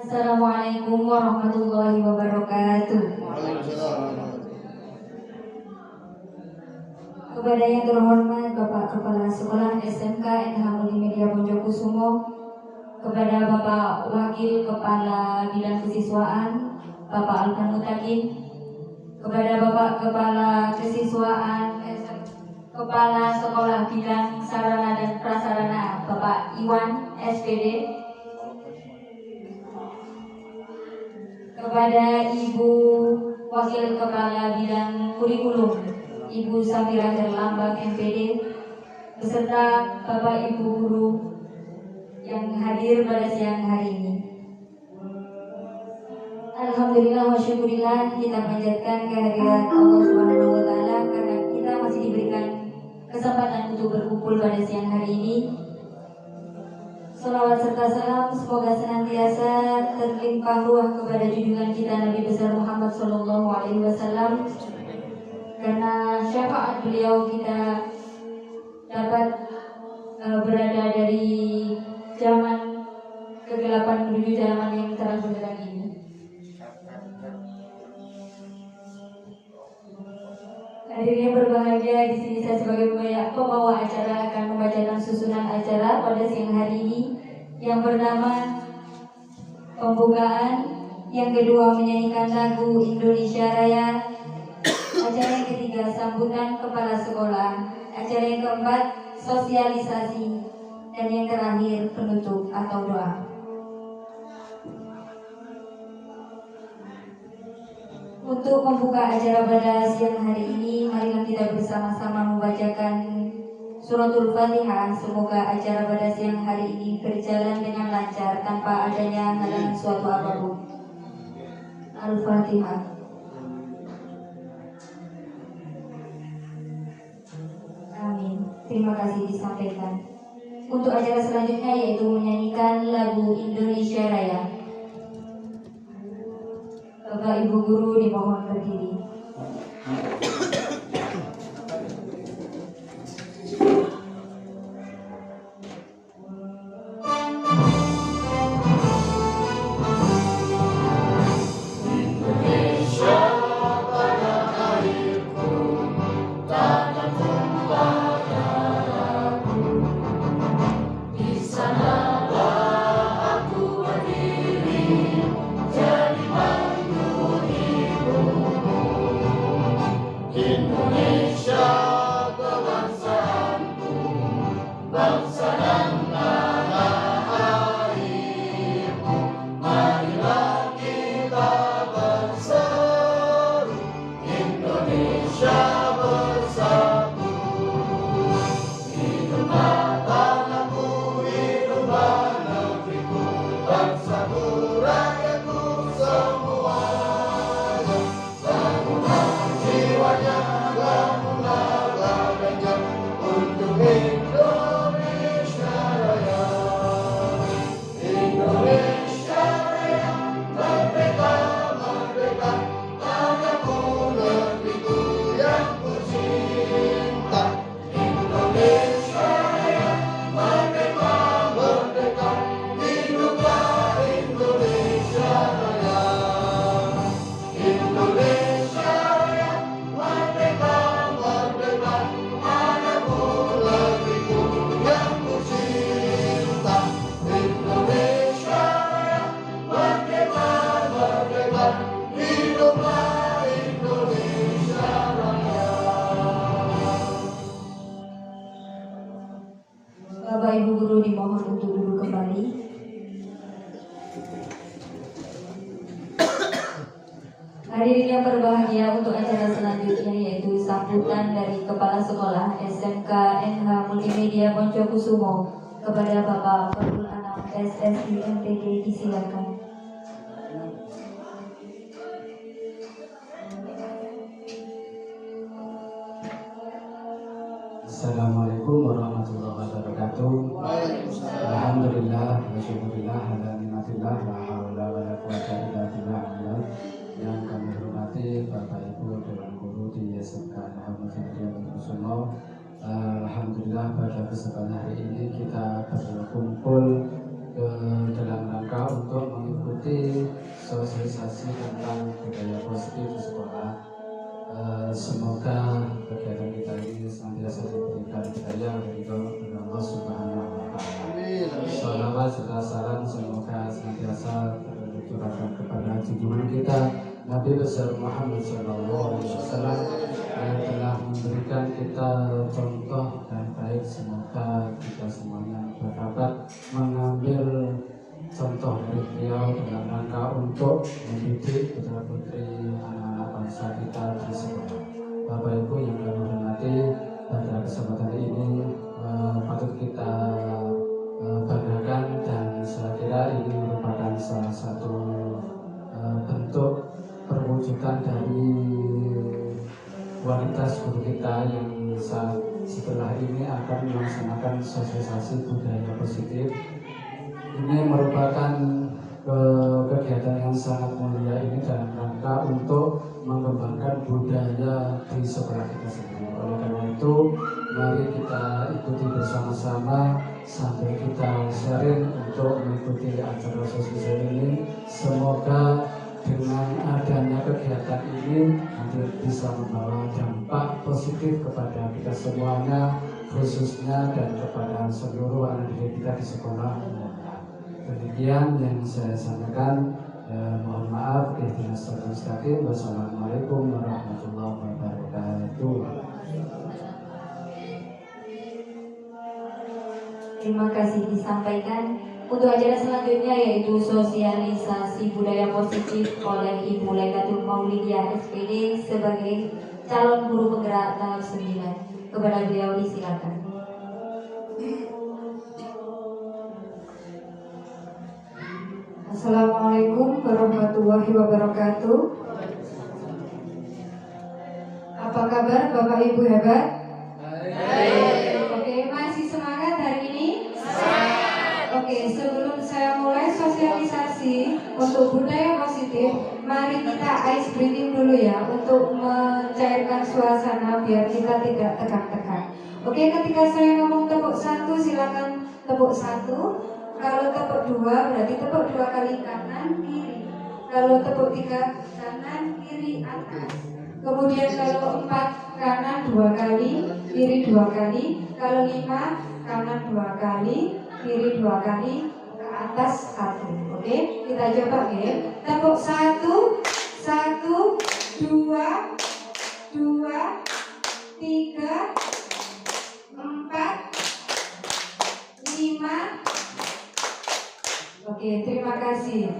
Assalamualaikum warahmatullahi wabarakatuh. Kepada yang terhormat Bapak Kepala Sekolah SMK NH Multimedia Bonjokusumo, kepada Bapak Wakil Kepala Bidang Kesiswaan Bapak Alkan Mutakin, kepada Bapak Kepala Kesiswaan Kepala Sekolah Bidang Sarana dan Prasarana Bapak Iwan SPD, kepada Ibu Wakil Kepala Bidang Kurikulum Ibu Samira Herlambang MPD, beserta Bapak Ibu Guru yang hadir pada siang hari ini. Alhamdulillah wa syukurillah, kita panjatkan kehadirat Allah Subhanahu wa Ta'ala karena kita masih diberikan kesempatan untuk berkumpul pada siang hari ini. Salawat serta salam semoga senantiasa terlimpah ruah kepada junjungan kita Nabi besar Muhammad Sallallahu Alaihi Wasallam, karena syafaat beliau kita dapat berada dari zaman kegelapan menuju zaman yang terang benderang ini. Hadirin yang berbahagia, di sini saya sebagai pembawa acara akan membacakan susunan acara pada siang hari ini yang bernama pembukaan, yang kedua menyanyikan lagu Indonesia Raya, acara yang ketiga sambutan kepala sekolah, acara yang keempat sosialisasi, dan yang terakhir penutup atau doa. Untuk membuka acara pada siang hari ini, marilah kita bersama-sama membacakan Suratul Fatihah. Semoga acara pada siang hari ini berjalan dengan lancar tanpa adanya halangan suatu apapun. Al-Fatihah. Amin. Terima kasih disampaikan. Untuk acara selanjutnya yaitu menyanyikan lagu Indonesia Raya. Bapak Ibu Guru dimohon berdiri. Bapak Ibu Guru dimohon untuk duduk kembali. Hadirin yang berbahagia, untuk acara selanjutnya yaitu sambutan dari Kepala Sekolah SMK NH Multimedia Bonjokusumo kepada Bapak Fadlul Anam SSI MTD, disilakan. Assalamualaikum warahmatullahi wabarakatuh. Alhamdulillah wa syukurillah ala nikmatillah wa haula wa la quwwata illa billah. Yang kami hormati Bapak Ibu Dewan Guru di SMK NH Multimedia Bonjokusumo, alhamdulillah pada kesempatan hari ini kita berkumpul dalam rangka untuk mengikuti mengikuti sosialisasi tentang budaya positif di sekolah. Semoga kegiatan kita ini senantiasa diberikan hidayah dari Allah Subhanahu wa Ta'ala. Salawat serta salam semoga senantiasa tercurahkan kepada junjungan kita Nabi besar Muhammad SAW yang telah memberikan kita contoh dan baik. Semoga kita semuanya berdapat mengambil contoh dari beliau dalam rangka untuk mendidik putra putri anak-anak bangsa kita di sekolah. Bapak Ibu yang kami hormati, pada kesempatan ini patut kita banggakan, dan saya kira ini merupakan salah satu bentuk perwujudan dari kualitas guru kita yang setelah ini akan melaksanakan sosialisasi budaya positif. Ini merupakan kegiatan yang sangat mulia ini dalam rangka untuk mengembangkan budaya di sekolah kita sendiri. Oleh karena itu, mari kita ikuti bersama-sama sambil kita sharing untuk mengikuti acara sosialisasi ini. Semoga dengan adanya kegiatan ini nanti bisa membawa dampak positif kepada kita semuanya, khususnya dan kepada seluruh anak didik kita di sekolah. Demikian yang saya sampaikan. Mohon maaf. Wassalamualaikum warahmatullahi wabarakatuh. Terima kasih disampaikan. Untuk acara selanjutnya yaitu sosialisasi budaya positif oleh Ibu Laikatul Maulidiyah SPD sebagai calon guru penggerak tahap 9. Kepada beliau disilakan. Assalamualaikum warahmatullahi wabarakatuh. Apa kabar Bapak Ibu hebat? Oke, masih semangat hari ini? Oke, sebelum saya mulai sosialisasi untuk budaya positif, mari kita ice breathing dulu ya, untuk mencairkan suasana biar kita tidak tegang-tegang. Oke, ketika saya ngomong tepuk 1, silakan tepuk 1. Kalau tepuk 2 berarti tepuk 2 kali kanan kiri. Kalau tepuk 3 kanan kiri atas. Kemudian kalau 4 kanan 2 kali, kiri 2 kali. Kalau 5 kanan 2 kali, kiri 2 kali, ke atas 1. Oke, kita coba ya. Tepuk 1, 1, 2, 2, 3, 4, 5. Oke, terima kasih.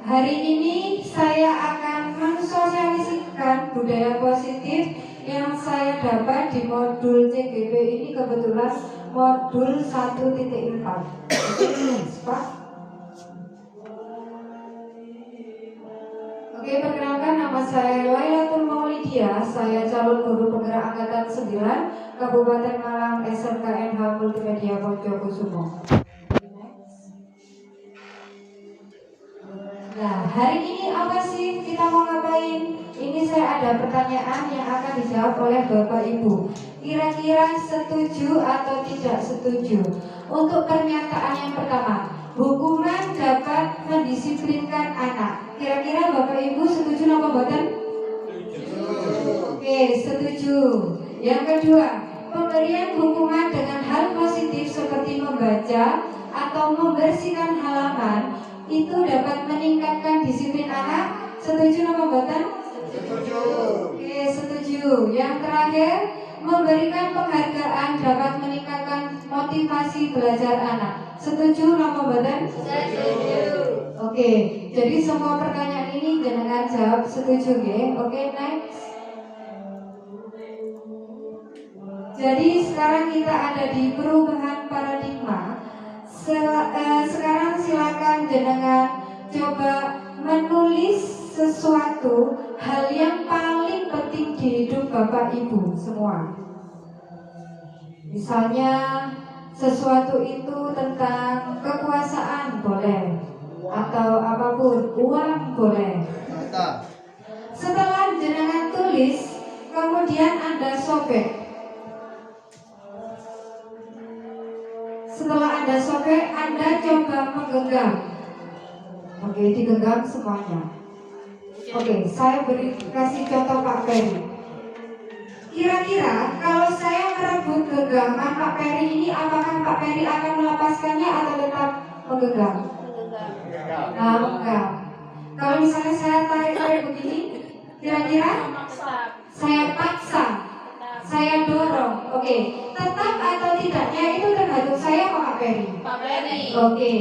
Hari ini saya akan mensosialisasikan budaya positif yang saya dapat di modul CGP ini, kebetulan modul 1.4. Oke, perkenalkan nama saya Lailatul Maulidiyah. Saya calon guru penggerak angkatan 9 Kabupaten Malang SMKNH Multimedia Poncokusumo. Nah, hari ini apa sih kita mau ngapain? Ini saya ada pertanyaan yang akan dijawab oleh Bapak Ibu. Kira-kira setuju atau tidak setuju? Untuk pernyataan yang pertama, hukuman dapat mendisiplinkan anak. Kira-kira Bapak Ibu setuju apa mboten? Oke, setuju. Yang kedua, pemberian hukuman dengan hal positif seperti membaca atau membersihkan halaman itu dapat meningkatkan disiplin anak. Setuju apa mboten? Setuju. Oke, setuju. Yang terakhir, memberikan penghargaan dapat meningkatkan motivasi belajar anak. Setuju apa mboten? Setuju. Oke, jadi semua pertanyaan ini jenengan jawab setuju ya. Oke, next. Jadi sekarang kita ada di perubahan paradigma. Sekarang silakan jenengan coba menulis sesuatu hal yang paling penting di hidup Bapak Ibu semua. Misalnya sesuatu itu tentang kekuasaan boleh, atau apapun, uang boleh. Setelah jenengan tulis, kemudian Anda sobek. Setelah Anda sobek, Anda coba menggenggam. Oke, digenggam semuanya. Oke, saya kasih contoh Pak Peri. Kira-kira kalau saya merebut genggaman Pak Peri ini, apakah Pak Peri akan melepaskannya atau tetap menggenggam? Nah, enggak. Kalau misalnya saya tarik begini, kira-kira saya paksa, saya dorong. Oke, tetap atau tidaknya itu tergantung saya Pak Peri. Oke,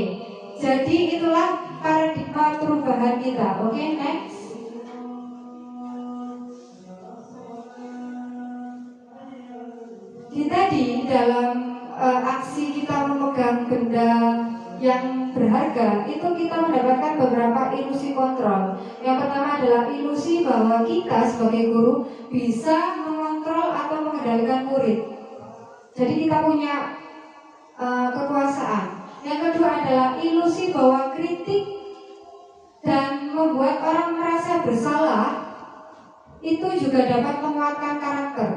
jadi itulah paradigma perubahan kita. Oke, next. Tadi dalam aksi kita memegang benda yang berharga, itu kita mendapatkan beberapa ilusi kontrol. Yang pertama adalah ilusi bahwa kita sebagai guru bisa mengontrol atau mengendalikan murid. Jadi kita punya kekuasaan. Yang kedua adalah ilusi bahwa kritik dan membuat orang merasa bersalah itu juga dapat menguatkan karakter.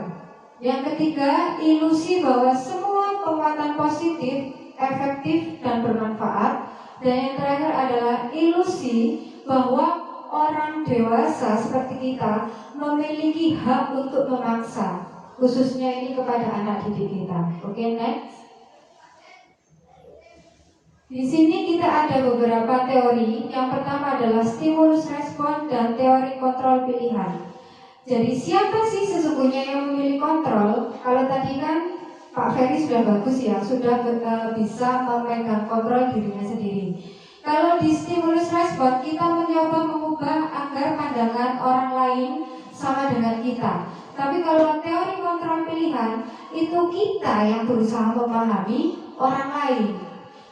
Yang ketiga, ilusi bahwa semua penguatan positif, efektif, dan bermanfaat. Dan yang terakhir adalah ilusi bahwa orang dewasa seperti kita memiliki hak untuk memaksa, khususnya ini kepada anak didik kita. Oke, next. Di sini kita ada beberapa teori. Yang pertama adalah stimulus respon dan teori kontrol pilihan. Jadi siapa sih sesungguhnya yang memilih kontrol? Kalau tadi kan Pak Ferry sudah bagus ya, sudah bisa memegang kontrol dirinya sendiri. Kalau di stimulus respon kita mencoba mengubah agar pandangan orang lain sama dengan kita. Tapi kalau teori kontrol pilihan itu kita yang berusaha memahami orang lain.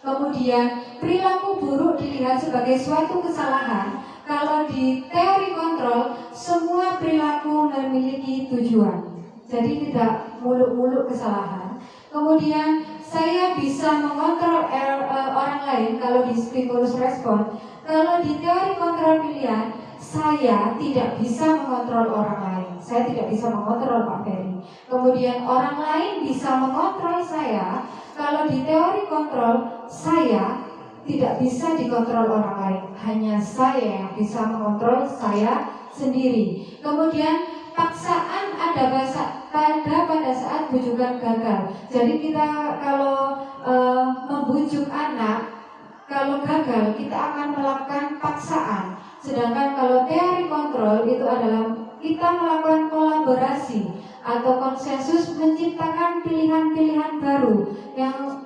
Kemudian perilaku buruk dilihat sebagai suatu kesalahan. Kalau di teori kontrol, semua perilaku memiliki tujuan. Jadi tidak muluk-muluk kesalahan. Kemudian saya bisa mengontrol orang lain kalau di stimulus respon. Kalau di teori kontrol pilihan, saya tidak bisa mengontrol orang lain. Saya tidak bisa mengontrol Pak Ferry. Kemudian orang lain bisa mengontrol saya. Kalau di teori kontrol, saya tidak bisa dikontrol orang lain, hanya saya yang bisa mengontrol saya sendiri. Kemudian paksaan ada pada saat bujukan gagal. Jadi kita kalau membujuk anak, kalau gagal kita akan melakukan paksaan. Sedangkan kalau teori kontrol itu adalah kita melakukan kolaborasi atau konsensus, menciptakan pilihan-pilihan baru yang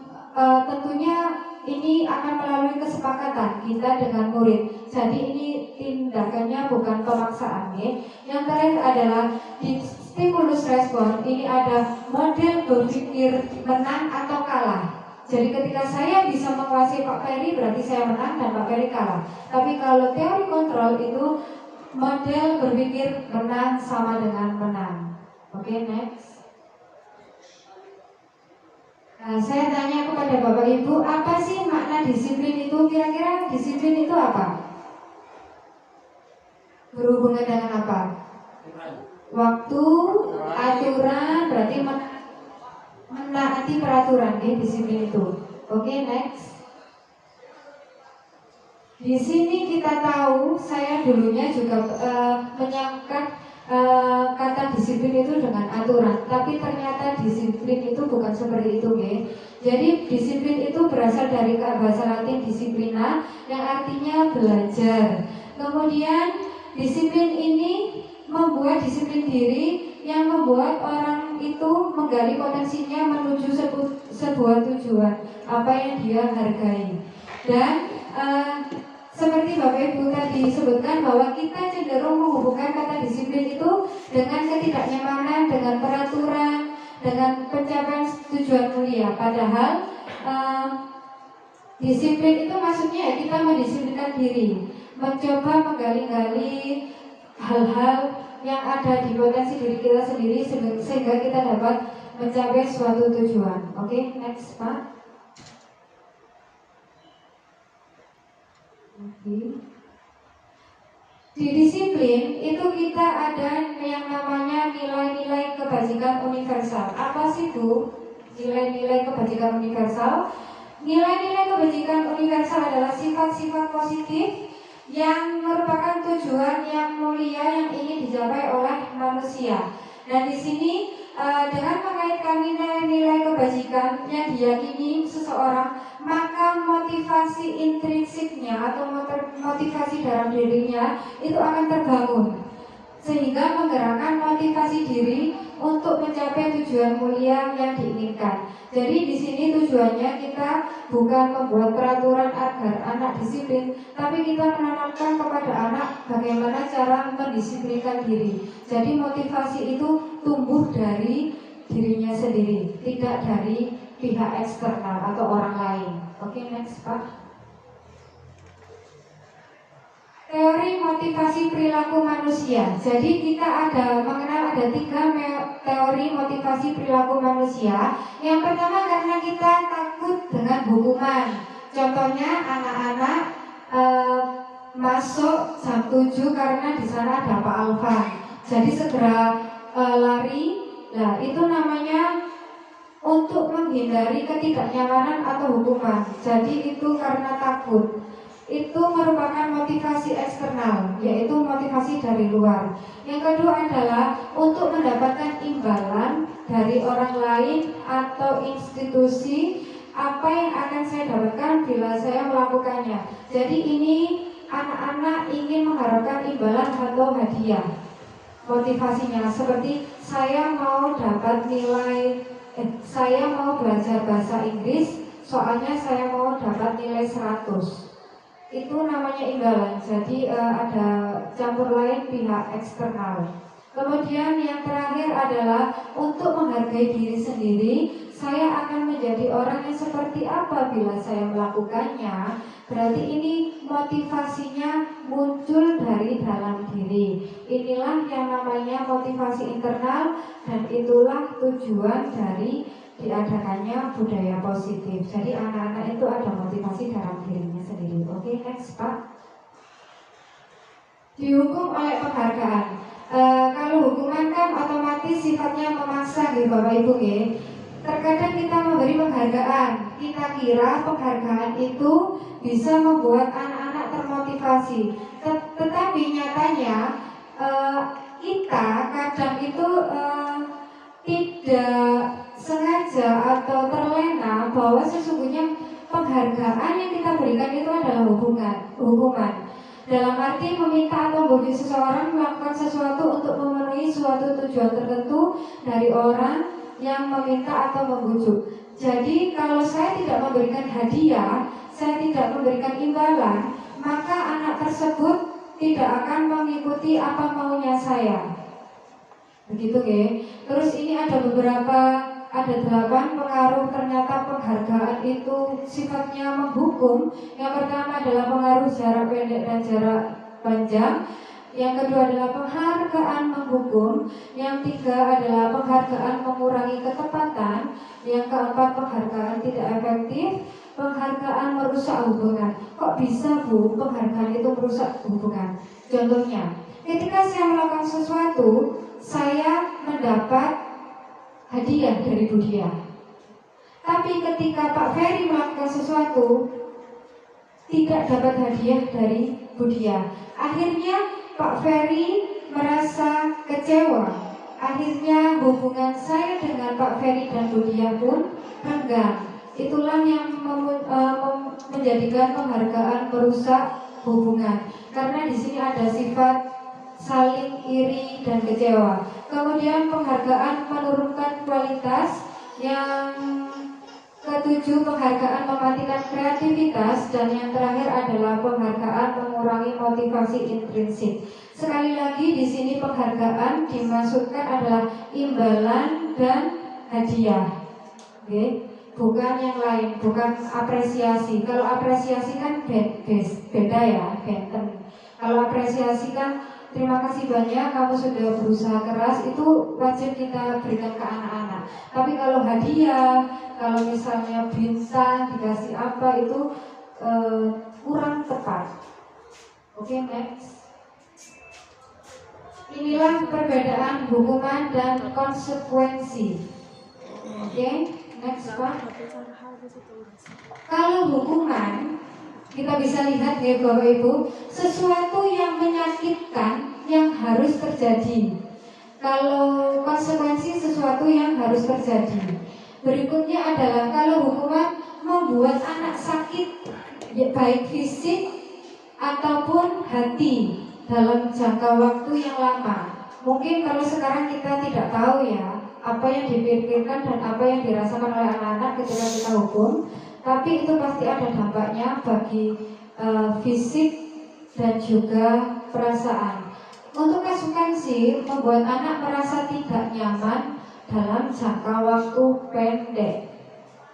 tentunya ini akan melalui kesepakatan kita dengan murid. Jadi ini tindakannya bukan pemaksaan ya. Yang terakhir adalah di stimulus respon. Ini ada model berpikir menang atau kalah. Jadi ketika saya bisa menguasai Pak Ferry berarti saya menang dan Pak Ferry kalah. Tapi kalau teori kontrol itu model berpikir menang sama dengan menang. Oke, next. Nah, saya tanya kepada Bapak Ibu, apa sih makna disiplin itu? Kira-kira disiplin itu apa? Berhubungan dengan apa? Waktu, aturan, berarti menaati peraturan ya, disiplin itu. Oke, next. Di sini kita tahu, saya dulunya juga menyangka kata disiplin itu dengan aturan, tapi ternyata disiplin itu bukan seperti itu ya. Jadi disiplin itu berasal dari bahasa Latin disiplina yang artinya belajar. Kemudian disiplin ini membuat disiplin diri yang membuat orang itu menggali potensinya menuju sebuah tujuan apa yang dia hargai. Dan seperti Bapak Ibu tadi sebutkan bahwa kita cenderung menghubungkan kata disiplin itu dengan ketidaknyamanan, dengan peraturan, dengan pencapaian tujuan mulia. Padahal disiplin itu maksudnya ya kita mendisiplinkan diri, mencoba menggali-gali hal-hal yang ada di potensi diri kita sendiri sehingga kita dapat mencapai suatu tujuan. Oke, next Pak. Di disiplin itu kita ada yang namanya nilai-nilai kebajikan universal. Apa sih Bu? Nilai-nilai kebajikan universal. Nilai-nilai kebajikan universal adalah sifat-sifat positif yang merupakan tujuan yang mulia yang ingin dicapai oleh manusia. Dan di sini dengan mengaitkan nilai-nilai kebajikan yang diyakini seseorang, maka motivasi intrinsiknya atau motivasi dalam dirinya itu akan terbangun, sehingga menggerakkan motivasi diri untuk mencapai tujuan mulia yang diinginkan. Jadi di sini tujuannya kita bukan membuat peraturan agar anak disiplin, tapi kita menanamkan kepada anak bagaimana cara mendisiplinkan diri. Jadi motivasi itu tumbuh dari dirinya sendiri, tidak dari pihak eksternal atau orang lain. Oke, next Pak. Teori motivasi perilaku manusia. Jadi kita mengenal ada 3 teori motivasi perilaku manusia. Yang pertama karena kita takut dengan hukuman. Contohnya anak-anak masuk jam 7 karena di sana ada Pak Alfa. Jadi segera lari. Nah, itu namanya untuk menghindari ketidaknyamanan atau hukuman. Jadi itu karena takut. Itu merupakan motivasi eksternal, yaitu motivasi dari luar. Yang kedua adalah untuk mendapatkan imbalan dari orang lain atau institusi apa yang akan saya dapatkan bila saya melakukannya. Jadi ini anak-anak ingin mengharapkan imbalan atau hadiah. Motivasinya seperti saya mau dapat saya mau belajar bahasa Inggris, soalnya saya mau dapat nilai 100. Itu namanya imbalan. Jadi ada campur lain pihak eksternal. Kemudian yang terakhir adalah untuk menghargai diri sendiri. Saya akan menjadi orang yang seperti apa bila saya melakukannya. Berarti ini motivasinya muncul dari dalam diri. Inilah yang namanya motivasi internal, dan itulah tujuan dari diadakannya budaya positif. Jadi anak-anak itu ada motivasi dalam dirinya sendiri. Oke, next Pak. Dihukum oleh penghargaan. Kalau hukuman kan otomatis sifatnya memaksa gitu Bapak Ibu ya. Terkadang kita memberi penghargaan, kita kira penghargaan itu bisa membuat anak-anak termotivasi. Tetapi nyatanya kita kadang itu tidak sengaja atau terlena bahwa sesungguhnya penghargaan yang kita berikan itu adalah hukuman. Dalam arti meminta atau membujuk seseorang melakukan sesuatu untuk memenuhi suatu tujuan tertentu dari orang yang meminta atau membujuk. Jadi kalau saya tidak memberikan hadiah, saya tidak memberikan imbalan, maka anak tersebut tidak akan mengikuti apa maunya saya. Begitu ya. Terus ini ada 8 pengaruh ternyata penghargaan itu sifatnya menghukum. Yang pertama adalah pengaruh jarak pendek dan jarak panjang. Yang kedua adalah penghargaan menghukum. Yang tiga adalah penghargaan mengurangi ketepatan. Yang keempat penghargaan tidak efektif. Penghargaan merusak hubungan. Kok bisa Bu penghargaan itu merusak hubungan? Contohnya, ketika saya melakukan sesuatu, saya mendapat hadiah dari Bu Dia. Tapi ketika Pak Ferry melakukan sesuatu, tidak dapat hadiah dari Bu Dia. Akhirnya Pak Ferry merasa kecewa. Akhirnya hubungan saya dengan Pak Ferry dan Bu Dia pun renggang. Itulah yang menjadikan penghargaan merusak hubungan. Karena di sini ada sifat saling iri dan kecewa. Kemudian penghargaan menurunkan kualitas. Yang ketujuh penghargaan mematikan kreativitas. Dan yang terakhir adalah penghargaan mengurangi motivasi intrinsik. Sekali lagi di sini penghargaan dimaksudkan adalah imbalan dan hadiah. Oke, bukan yang lain, bukan apresiasi. Kalau apresiasi kan beda ya, benten. Kalau apresiasi kan terima kasih banyak, kamu sudah berusaha keras, itu wajib kita berikan ke anak-anak. Tapi kalau hadiah, kalau misalnya bintang, dikasih apa, itu kurang tepat. Oke, next. Inilah perbedaan hukuman dan konsekuensi. Oke, next Pak. Kalau hukuman kita bisa lihat ya Bapak Ibu, sesuatu yang menyakitkan yang harus terjadi. Kalau konsekuensi sesuatu yang harus terjadi. Berikutnya adalah kalau hukuman membuat anak sakit, baik fisik ataupun hati dalam jangka waktu yang lama. Mungkin kalau sekarang kita tidak tahu ya apa yang dipikirkan dan apa yang dirasakan oleh anak-anak ketika kita hukum, tapi itu pasti ada dampaknya bagi fisik dan juga perasaan. Untuk konsekuensi membuat anak merasa tidak nyaman dalam jangka waktu pendek.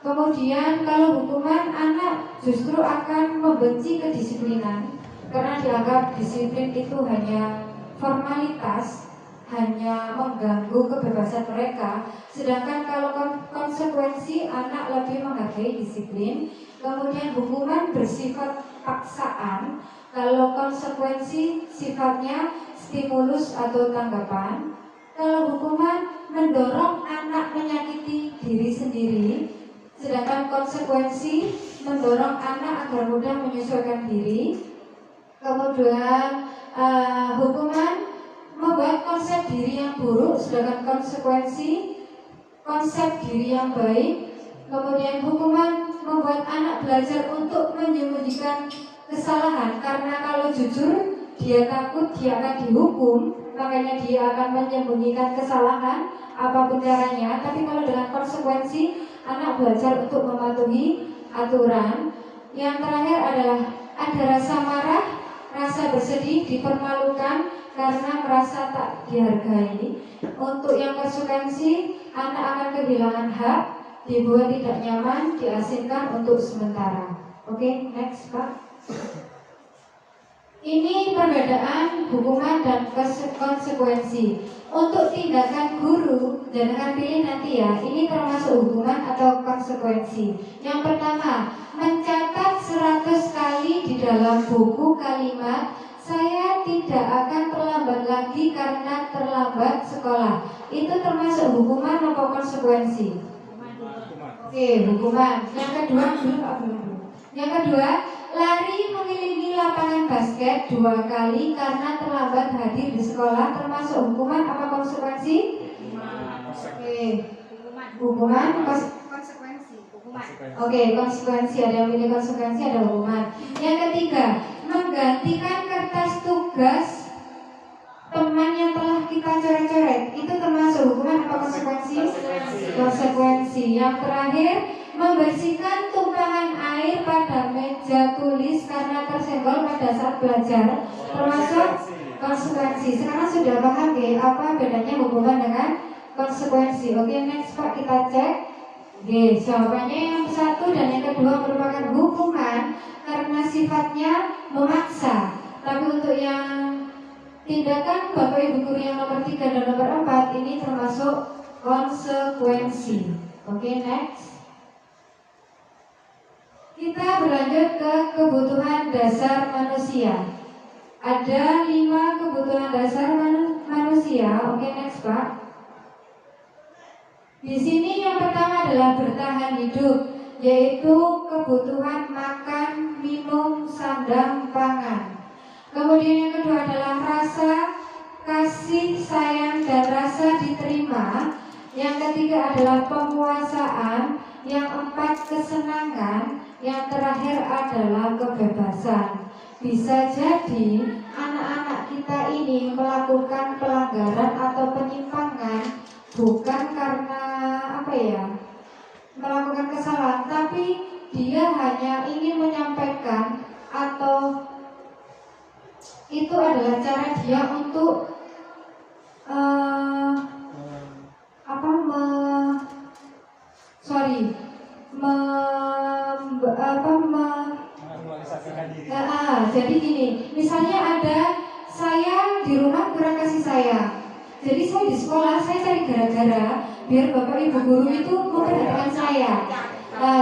Kemudian kalau hukuman, anak justru akan membenci kedisiplinan karena dianggap disiplin itu hanya formalitas, hanya mengganggu kebebasan mereka. Sedangkan kalau konsekuensi, anak lebih menghargai disiplin. Kemudian hukuman bersifat paksaan, kalau konsekuensi sifatnya stimulus atau tanggapan. Kalau hukuman mendorong anak menyakiti diri sendiri, sedangkan konsekuensi mendorong anak agar mudah menyesuaikan diri. Kemudian hukuman membuat konsep diri yang buruk, sedangkan konsekuensi konsep diri yang baik. Kemudian hukuman membuat anak belajar untuk menyembunyikan kesalahan, karena kalau jujur dia takut dia akan dihukum, makanya dia akan menyembunyikan kesalahan apapun caranya. Tapi kalau dengan konsekuensi, anak belajar untuk mematuhi aturan. Yang terakhir adalah ada rasa marah, rasa bersedih, dipermalukan karena merasa tak dihargai. Untuk yang konsekuensi, anak akan kehilangan hak, dibuat tidak nyaman, diasingkan untuk sementara. Oke, next Pak. Ini perbedaan hukuman dan konsekuensi. Untuk tindakan guru, jangan pilih nanti ya, ini termasuk hukuman atau konsekuensi. Yang pertama, mencatat 100 kali di dalam buku kalimat "Saya tidak akan terlambat lagi karena terlambat sekolah". Itu termasuk hukuman atau konsekuensi? Oke, hukuman. Yang kedua, Yang kedua, lari mengelilingi lapangan basket 2 kali karena terlambat hadir di sekolah, termasuk hukuman apa konsekuensi? Oke, hukuman, konsekuensi. Oke, konsekuensi. Ada yang pilih konsekuensi, ada hukuman. Yang ketiga, menggantikan kertas tugas teman yang telah kita coret-coret, itu termasuk hukuman apa konsekuensi? Konsekuensi. Yang terakhir, membersihkan tumpahan air pada meja tulis karena tersenggol pada saat belajar, termasuk konsekuensi. Sekarang sudah paham ya apa bedanya hukuman dengan konsekuensi? Oke, next Pak, kita cek. Oke, jawabannya yang satu dan yang kedua merupakan hukuman karena sifatnya memaksa. Tapi untuk yang tindakan Bapak Ibu guru yang nomor 3 dan nomor 4 ini termasuk konsekuensi. Oke, next. Kita berlanjut ke kebutuhan dasar manusia. Ada 5 kebutuhan dasar manusia. Oke, next Pak. Di sini yang pertama adalah bertahan hidup, yaitu kebutuhan makan, minum, sandang, pangan. Kemudian yang kedua adalah rasa kasih sayang dan rasa diterima. Yang ketiga adalah penguasaan. Yang 4 kesenangan. Yang terakhir adalah kebebasan. Bisa jadi anak-anak kita ini melakukan pelanggaran atau penyimpangan bukan karena melakukan kesalahan, tapi dia hanya ingin menyampaikan atau itu adalah cara dia untuk jadi gini, misalnya ada saya di rumah kurang kasih sayang, jadi saya di sekolah saya cari gara-gara biar Bapak Ibu guru itu memperhatikan saya.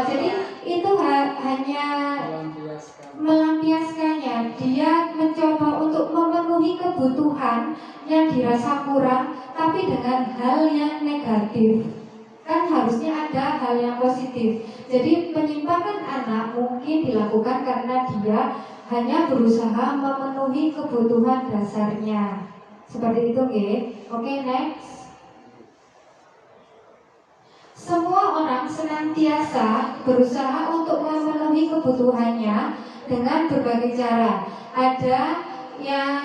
Jadi itu hanya melampiaskannya. Dia mencoba untuk memenuhi kebutuhan yang dirasa kurang, tapi dengan hal yang negatif. Kan harusnya ada hal yang positif. Jadi penyimpangan anak mungkin dilakukan karena dia hanya berusaha memenuhi kebutuhan dasarnya. Seperti itu, nggih. Oke, next. Semua orang senantiasa berusaha untuk memenuhi kebutuhannya dengan berbagai cara. Ada yang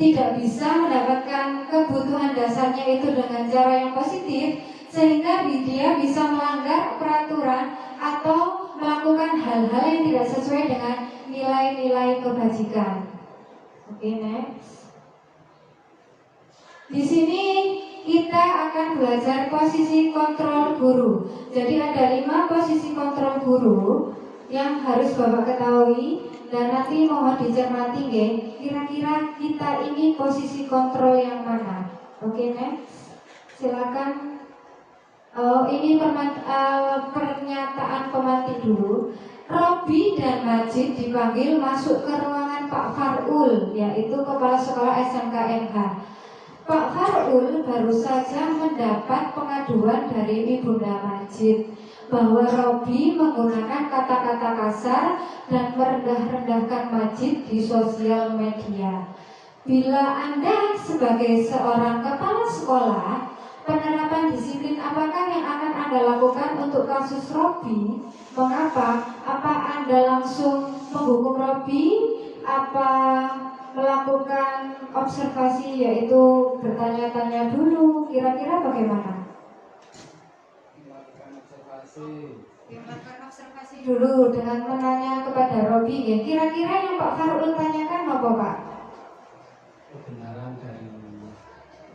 tidak bisa mendapatkan kebutuhan dasarnya itu dengan cara yang positif, sehingga dia bisa melanggar peraturan atau melakukan hal-hal yang tidak sesuai dengan nilai-nilai kebajikan. Oke, next. Di sini kita akan belajar posisi kontrol guru. Jadi ada 5 posisi kontrol guru yang harus Bapak ketahui dan nanti mohon dicermati, nggih. Kira-kira kita ini posisi kontrol yang mana? Oke, next. Silakan. Ini pernyataan pemantik dulu. Robi dan Majid dipanggil masuk ke ruangan Pak Farul, yaitu Kepala Sekolah SMK MH. Pak Farul baru saja mendapat pengaduan dari Ibunda Majid bahwa Robi menggunakan kata-kata kasar dan merendah-rendahkan Majid di sosial media. Bila Anda sebagai seorang kepala sekolah, penerapan disiplin apakah yang akan Anda lakukan untuk kasus Robi? Mengapa? Apa Anda langsung menghukum Robi? Apa melakukan observasi, yaitu bertanya-tanya dulu? Kira-kira bagaimana? Melakukan observasi dulu dengan menanya kepada Robi, ya. Kira-kira yang Pak Farul tanyakan apa, Pak? Kebenaran dari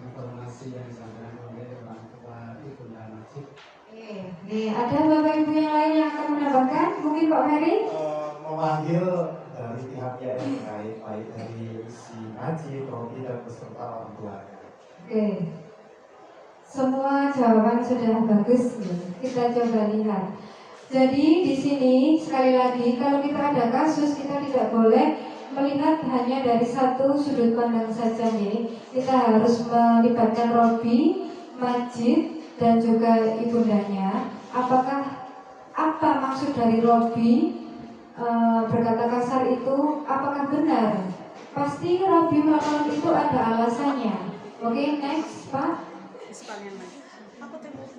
informasi yang disampaikan oleh orang tua Ibunda Majid. Ada Bapak Ibu yang lain yang akan menambahkan? Mungkin Pak Ferry? Memanggil dari pihak yang terkait, baik dari si Majid, Robi, dan beserta orang tuanya. Oke. Semua jawaban sudah bagus, ya. Kita coba lihat. Jadi di sini sekali lagi, kalau kita ada kasus, kita tidak boleh melihat hanya dari satu sudut pandang saja, nih. Kita harus melibatkan Robi, Majid, dan juga ibundanya. Apa maksud dari Robi berkata kasar itu? Apakah benar? Pasti Robi melakukan itu ada alasannya. Oke, next, Pak.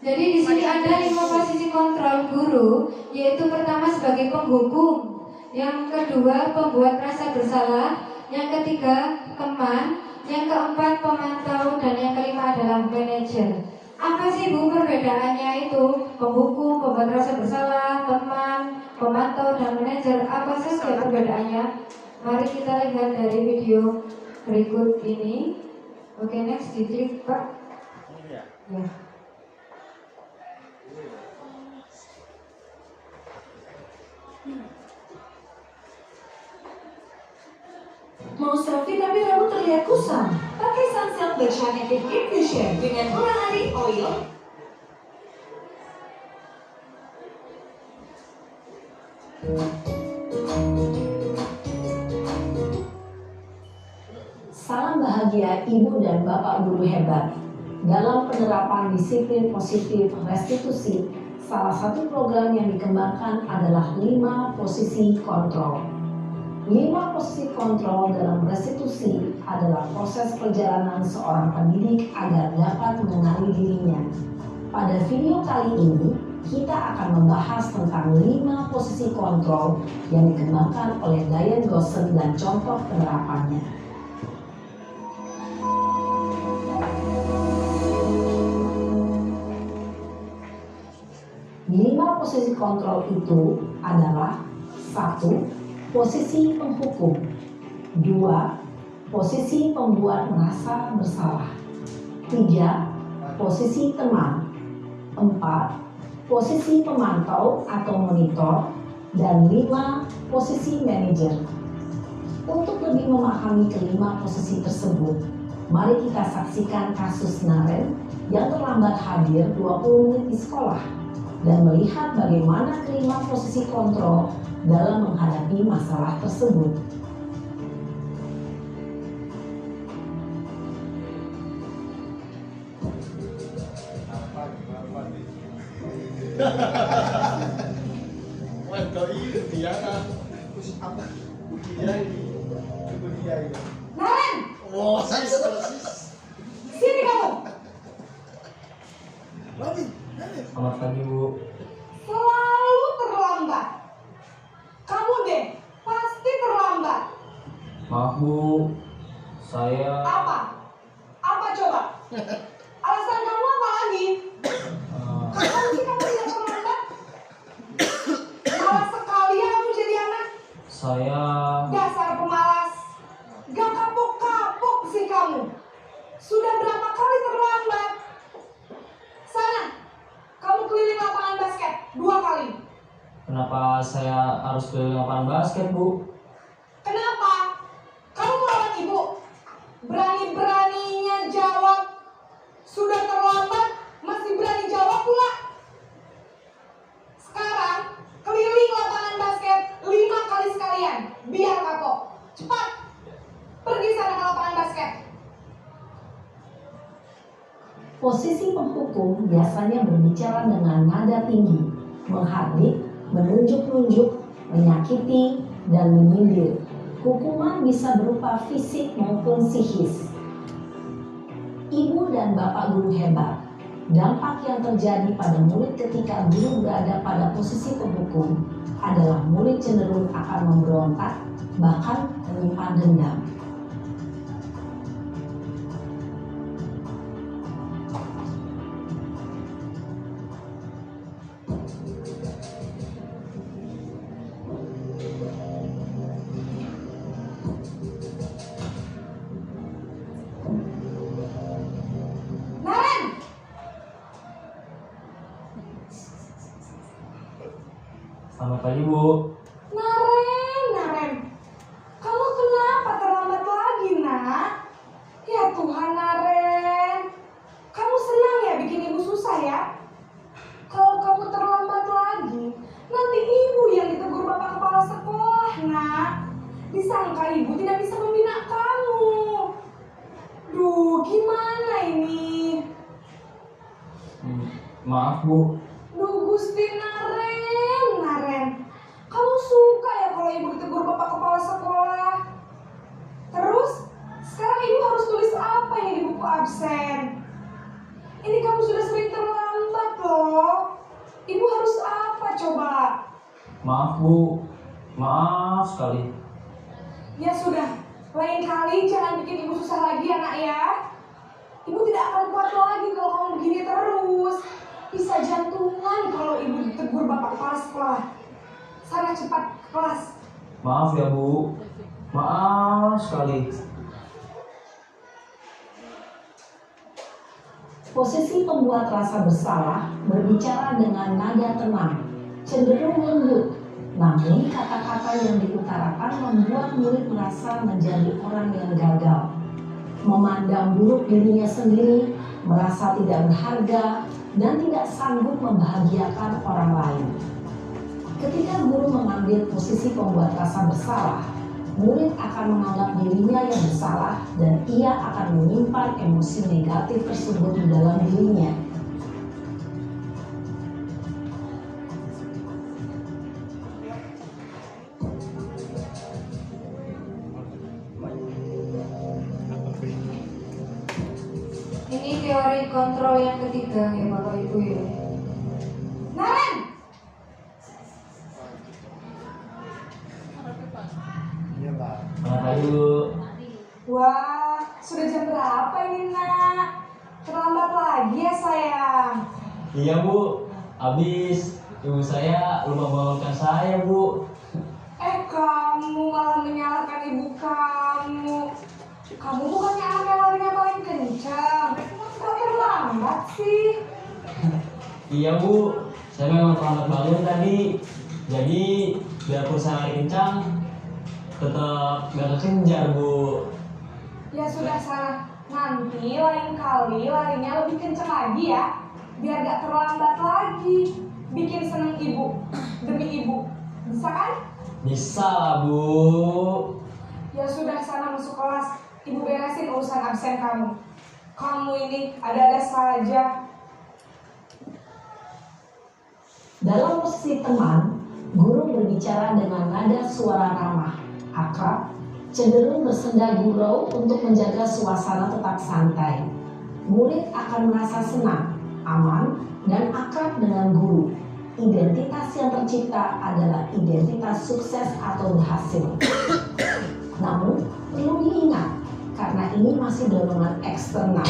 Jadi di sini ada 5 posisi kontrol guru, yaitu pertama sebagai penghukum, yang kedua pembuat rasa bersalah, yang ketiga teman, yang keempat pemantau, dan yang kelima adalah manajer. Apa sih Bu perbedaannya itu? Penghukum, pembuat rasa bersalah, teman, pemantau, dan manajer. Apa saja perbedaannya? Mari kita lihat dari video berikut ini. Oke, next, diklik, Pak. Ya. Mau selfie tapi rambut terlihat kusam? Pakai Sunsilk Bershanative Infusion dengan Urahari Oil. Salam bahagia Ibu dan Bapak guru hebat. Dalam penerapan disiplin positif restitusi, salah satu program yang dikembangkan adalah 5 posisi kontrol. 5 posisi kontrol dalam restitusi adalah proses perjalanan seorang pendidik agar dapat mengenali dirinya. Pada video kali ini, kita akan membahas tentang 5 posisi kontrol yang dikembangkan oleh Diane Gossen dan contoh penerapannya. 5 posisi kontrol itu adalah 1. Posisi penghukum. 2. Posisi pembuat merasa bersalah. 3. Posisi teman. 4. Posisi pemantau atau monitor. Dan 5. Posisi manajer. Untuk lebih memahami kelima posisi tersebut, mari kita saksikan kasus Naren yang terlambat hadir 20 menit di sekolah dan melihat bagaimana kelima posisi kontrol dalam menghadapi masalah tersebut. Wah, kau ini dia kan. Terus apa? Dia ini. Itu dia ini. Naren, Wah, sis. sini kamu. Lagi. Selamat pagi Bu. Selalu terlambat. Kamu deh, pasti terlambat. Maaf Bu, saya Apa? Apa coba? Alasan kamu apa lagi? Kamu sih kamu tidak terlambat? Malas sekali ya kamu jadi anak. saya Dasar pemalas. Gak kapok-kapok sih kamu. Sudah berapa kali terlambat? Sana, kamu keliling lapangan basket 2 kali. kenapa saya harus keliling lapangan basket Bu? Kenapa? Kamu melawan ibu. Berani-beraninya jawab. Sudah terlambat, masih berani jawab pula. Sekarang, keliling lapangan basket 5 kali sekalian. Biar kapok. Cepat. Pergi sana ke lapangan basket. Posisi penghukum biasanya berbicara dengan nada tinggi, menghardik, menunjuk-nunjuk, menyakiti, dan menyindir. Hukuman bisa berupa fisik maupun psikis. Ibu dan bapak guru hebat. Dampak yang terjadi pada murid ketika guru berada pada posisi penghukum adalah murid cenderung akan memberontak, bahkan menyimpan dendam. Naren, Selamat pagi Bu. Naren. Kamu kenapa terlambat lagi, nak? Ya Tuhan, Naren. Kamu senang ya bikin ibu susah ya? Kalau kamu terlambat lagi, nanti ibu yang ditegur bapak kepala sekolah, nak. Disangka ibu tidak bisa membina kamu. Duh, gimana ini? Maaf Bu. Duh, Gusti Naren. Kamu suka ya kalau ibu ditegur bapak kepala sekolah? Terus, sekarang ibu harus tulis apa ini di buku absen? Ini kamu sudah sering terlambat loh. Ibu harus apa coba? Maaf Bu. Maaf sekali. Ya sudah, lain kali jangan bikin ibu susah lagi ya nak ya. Ibu tidak akan kuat lagi kalau kamu begini terus. Bisa jantungan kalau ibu ditegur bapak kepala sekolah. Sana cepat ke kelas. Maaf ya Bu. Maaf sekali. Posisi pembuat rasa bersalah berbicara dengan nada tenang, cenderung lembut, namun kata-kata yang diutarakan membuat murid merasa menjadi orang yang gagal, memandang buruk dirinya sendiri, merasa tidak berharga, dan tidak sanggup membahagiakan orang lain. Ketika guru mengambil posisi pembuat rasa bersalah, murid akan menganggap dirinya yang bersalah dan ia akan menyimpan emosi negatif tersebut di dalam dirinya. Ini teori kontrol yang ketiga ya Bapak Ibu ya. Naren, Iya lah. Selamat pagi Bu. wah sudah jam berapa ini nak? Terlambat lagi ya sayang. Iya Bu. Habis ibu saya lupa bangunkan saya Bu. Kamu malah menyalahkan ibu kamu. Kamu bukannya anak yang larinya paling kencang. Kok terlambat sih? Iya Bu. Saya memang terlambat bangun tadi. Jadi biarpun saya lari kencang, tetap gak kekejar Bu. Ya sudah sana. Nanti lain kali larinya lebih kencang lagi ya. Biar gak terlambat lagi. Bikin seneng ibu. Demi ibu. Bisa kan? Bisa lah Bu. Ya sudah sana masuk kelas. Ibu beresin urusan absen kamu. Kamu ini ada-ada saja. Dalam posisi teman, guru berbicara dengan nada suara ramah, akrab, cenderung bersenda gurau untuk menjaga suasana tetap santai. Murid akan merasa senang, aman, dan akrab dengan guru. Identitas yang tercipta adalah identitas sukses atau berhasil. Namun, perlu diingat, karena ini masih dorongan eksternal,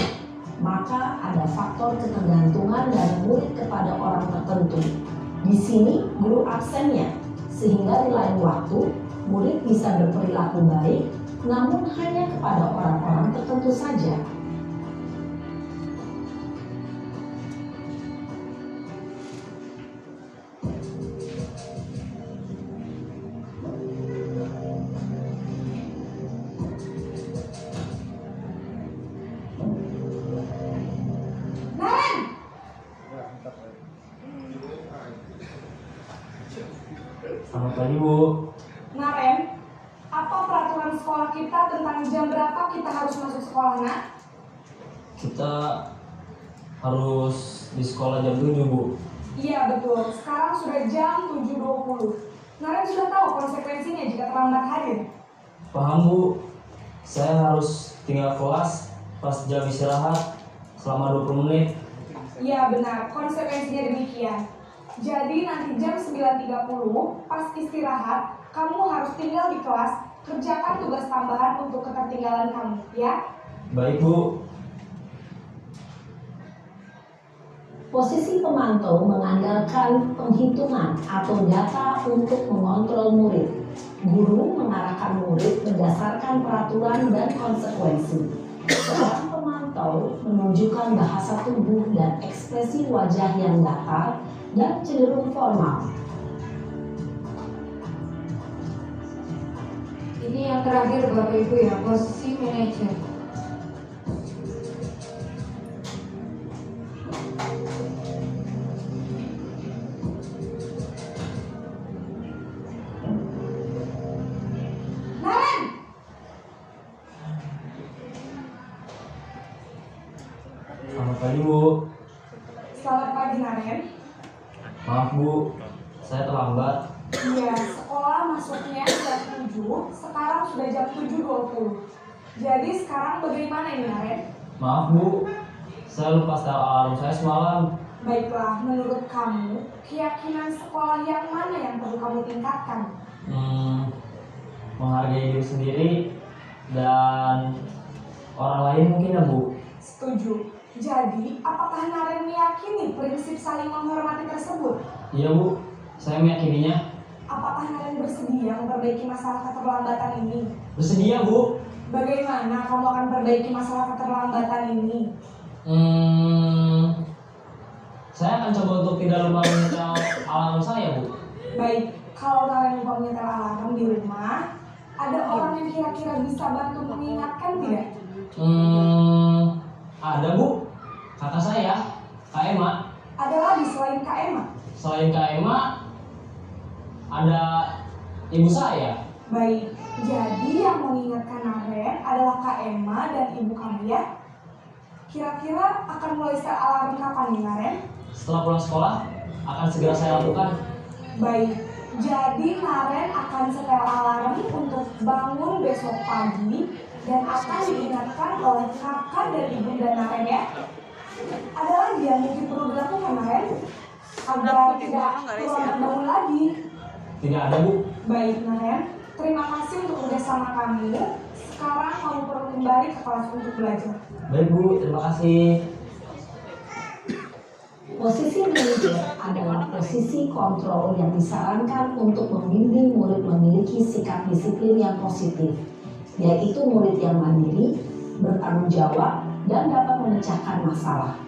maka ada faktor ketergantungan dari murid kepada orang tertentu. Di sini guru absennya, sehingga di lain waktu murid bisa berperilaku baik, namun hanya kepada orang-orang tertentu saja. Selamat pagi, Bu. Naren, apa peraturan sekolah kita tentang jam berapa kita harus masuk sekolah, Nak? Kita harus di sekolah jam 7, Bu. Iya betul, sekarang sudah jam 7.20. Naren sudah tahu konsekuensinya jika terlambat hadir. Paham, Bu. Saya harus tinggal kelas pas jam istirahat selama 20 menit. Iya benar, konsekuensinya demikian. Jadi nanti jam 9.30 pas istirahat, kamu harus tinggal di kelas, kerjakan tugas tambahan untuk ketertinggalan kamu, ya? Baik, Bu. Posisi pemantau mengandalkan penghitungan atau data untuk mengontrol murid. Guru mengarahkan murid berdasarkan peraturan dan konsekuensi. Seorang pemantau menunjukkan bahasa tubuh dan ekspresi wajah yang datar dan cenderung formal. Ini yang terakhir Bapak Ibu ya, posisi manajer. Naren! Selamat pagi, Bu. Selamat pagi, Naren. Maaf, Bu. Saya terlambat. Iya, sekolah masuknya jam 7, sekarang sudah jam 7.20. Jadi sekarang bagaimana ini, Naren? Maaf, Bu. Saya lupa setel alarm saya semalam. Baiklah, menurut kamu, keyakinan sekolah yang mana yang perlu kamu tingkatkan? Menghargai diri sendiri dan orang lain mungkin ya, Bu. Setuju. Jadi, apakah Naren meyakini prinsip saling menghormati tersebut? Iya, Bu. Saya meyakininya. Apakah Naren bersedia memperbaiki masalah keterlambatan ini? Bersedia, Bu. Bagaimana kamu akan perbaiki masalah keterlambatan ini? Saya akan coba untuk tidak lupa menyetel alarm saya, Bu. Baik, kalau Naren lupa menyetel alarm di rumah, ada orang yang kira-kira bisa bantu mengingatkan tidak? Ada, Bu. Kakak saya, Kak Emma. Ada lagi selain Kak Emma? Selain Kak Emma, ada ibu saya. Baik, jadi yang mengingatkan Naren adalah Kak Emma dan ibu kamu ya? Kira-kira akan mulai setel alarm kapan nih, Naren? Setelah pulang sekolah, akan segera saya lakukan. Baik, jadi Naren akan setel alarm untuk bangun besok pagi dan akan diingatkan oleh kakak dan ibunda Naren ya. Ada lagi yang mungkin perlu dilakukan, Naren? Agar tidak terlambat bangun lagi. Tidak ada, Bu. Baik, Naren. Terima kasih untuk kerjasama kamu. Sekarang kamu perlu kembali ke kelas untuk belajar. Baik, Bu. Terima kasih. Posisi manajer adalah posisi kontrol yang disarankan untuk membimbing murid memiliki sikap disiplin yang positif, yaitu murid yang mandiri, bertanggung jawab, dan dapat memecahkan masalah.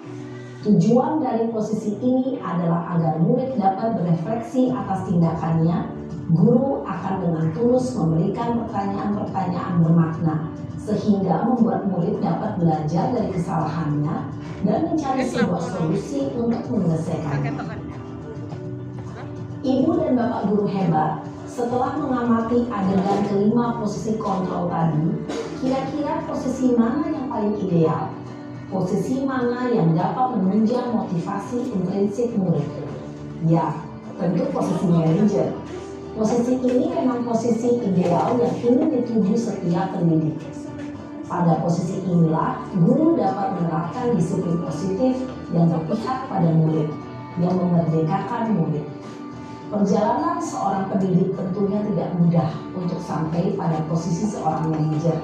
Tujuan dari posisi ini adalah agar murid dapat berefleksi atas tindakannya. Guru akan dengan tulus memberikan pertanyaan-pertanyaan bermakna, sehingga membuat murid dapat belajar dari kesalahannya dan mencari sebuah solusi untuk menyelesaikannya. Ibu dan bapak guru hebat, setelah mengamati adegan kelima posisi kontrol tadi, kira-kira posisi mana yang paling ideal? Posisi mana yang dapat menunjang motivasi intrinsik murid? Ya, tentu posisi manajer. Posisi ini memang posisi ideal yang ingin dituju setiap pendidik. Pada posisi inilah, guru dapat menerapkan disiplin positif yang berpihak pada murid, yang memerdekakan murid. Perjalanan seorang pendidik tentunya tidak mudah untuk sampai pada posisi seorang manajer.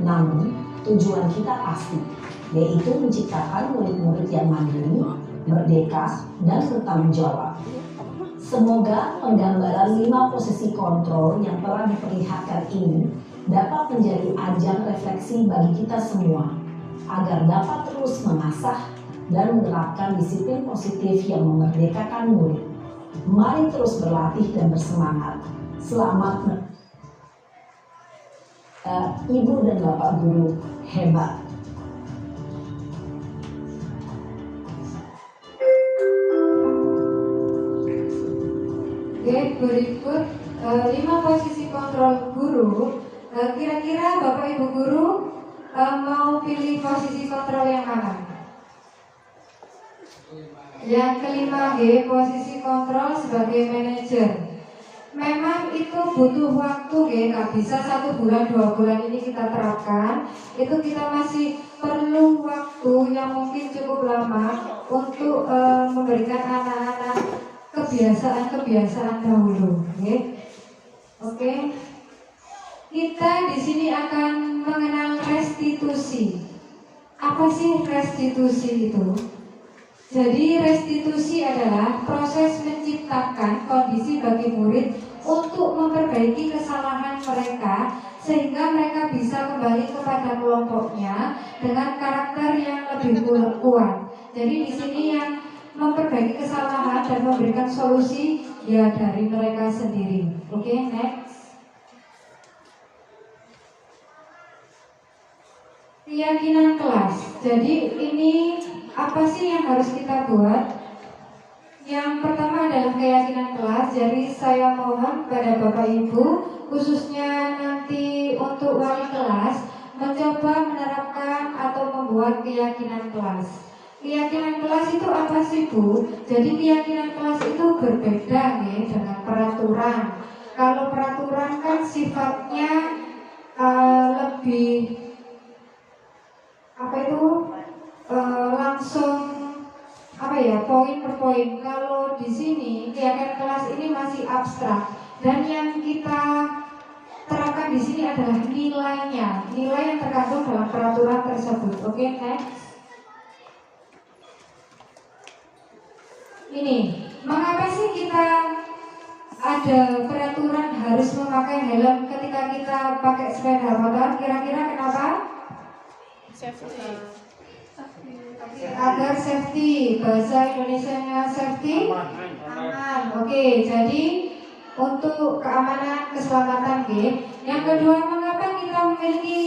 Namun, tujuan kita pasti, yaitu menciptakan murid-murid yang mandiri, merdeka, dan bertanggung jawab. Semoga penggambaran 5 posisi kontrol yang telah diperlihatkan ini dapat menjadi ajang refleksi bagi kita semua, agar dapat terus mengasah dan menerapkan disiplin positif yang memerdekakan murid. Mari terus berlatih dan bersemangat. Selamat Ibu dan Bapak Guru hebat. Oke, berikut 5 posisi kontrol guru. Kira-kira Bapak Ibu Guru mau pilih posisi kontrol yang mana? Yang kelima G, posisi kontrol sebagai manajer. Memang itu butuh waktu G, nggak bisa 1 bulan 2 bulan ini kita terapkan. Itu kita masih perlu waktu yang mungkin cukup lama untuk memberikan anak-anak kebiasaan-kebiasaan dahulu, oke. Kita di sini akan mengenal restitusi. Apa sih restitusi itu? Jadi restitusi adalah proses menciptakan kondisi bagi murid untuk memperbaiki kesalahan mereka sehingga mereka bisa kembali kepada kelompoknya dengan karakter yang lebih kuat. Jadi di sini yang memperbaiki kesalahan dan memberikan solusi ya dari mereka sendiri. Oke, next. Keyakinan kelas. Jadi ini apa sih yang harus kita buat? Yang pertama adalah keyakinan kelas. Jadi saya mohon pada Bapak Ibu, khususnya nanti untuk wali kelas, mencoba menerapkan atau membuat keyakinan kelas. Keyakinan kelas itu apa sih Bu? Jadi keyakinan kelas itu berbeda nih dengan peraturan. Kalau peraturan kan sifatnya lebih langsung poin per poin. Kalau di sini keyakinan kelas ini masih abstrak dan yang kita terapkan di sini adalah nilainya, nilai yang terkandung dalam peraturan tersebut. Oke, next. Ini, mengapa sih kita ada peraturan harus memakai helm ketika kita pakai sepeda motor? Kira-kira kenapa? Safety. Agar safety. Bahasa Indonesianya safety? Aman. Oke, jadi untuk keamanan, keselamatan. Yang kedua, mengapa kita memiliki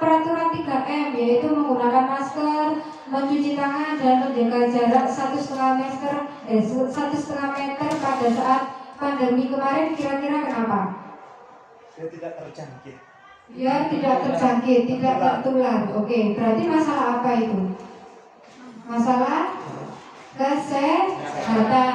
peraturan 3M, yaitu menggunakan masker, mencuci tangan, dan menjaga jarak 1,5 meter pada saat pandemi kemarin. Kira-kira kenapa? Dia tidak terjangkit. Biar tidak terjangkit, tidak tertular. Oke, berarti masalah apa itu? Masalah kesehatan.